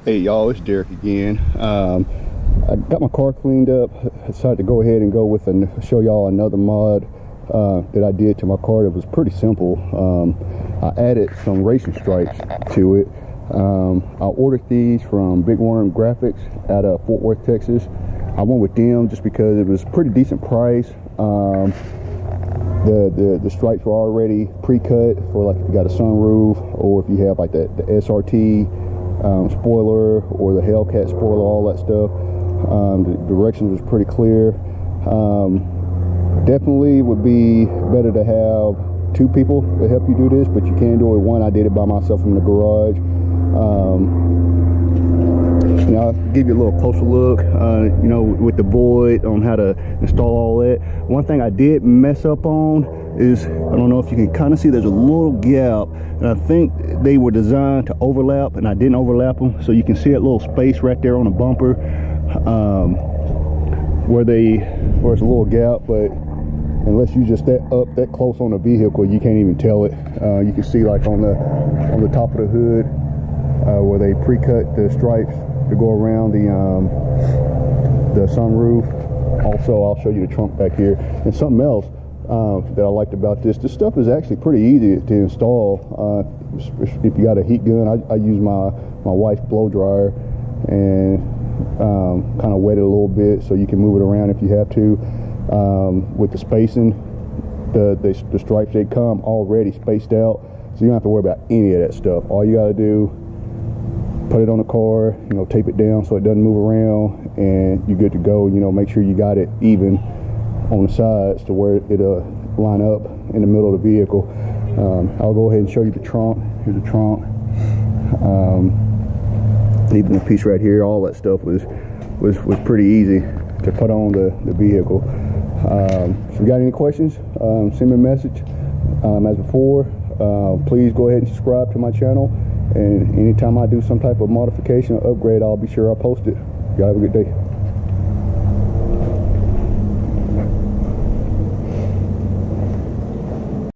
Hey y'all, it's Derek again. I got my car cleaned up. I decided to go ahead and go with show y'all another mod that I did to my car. That was pretty simple. I added some racing stripes to it. I ordered these from Big Worm Graphics out of Fort Worth, Texas. I went with them just because it was a pretty decent price. The stripes were already pre-cut for like if you got a sunroof, or if you have like the SRT spoiler or the Hellcat spoiler, all that stuff. The directions was pretty clear. Definitely would be better to have two people to help you do this, but you can do it one. I did it by myself in the garage. Now I'll give you a little closer look, you know, with the board on how to install all that. One thing I did mess up on is, I don't know if you can kind of see, there's a little gap, and I think they were designed to overlap, and I didn't overlap them. So you can see that little space right there on the bumper, where it's a little gap, but unless you just up that close on the vehicle, you can't even tell it. You can see like on the top of the hood, where they pre-cut the stripes to go around the sunroof. Also, I'll show you the trunk back here. And something else that I liked about this stuff is actually pretty easy to install. If you got a heat gun, I use my wife's blow dryer and kind of wet it a little bit so you can move it around if you have to. With the spacing, the stripes, they come already spaced out, so you don't have to worry about any of that stuff. All you got to do, put it on the car, you know, tape it down so it doesn't move around, and you're good to go. You know, make sure you got it even on the sides to where it'll line up in the middle of the vehicle. I'll go ahead and show you the trunk. Here's the trunk. Even the piece right here, all that stuff was pretty easy to put on the vehicle. If you got any questions, send me a message. As before, please go ahead and subscribe to my channel, and anytime I do some type of modification or upgrade, I'll be sure I'll post it. Y'all have a good day.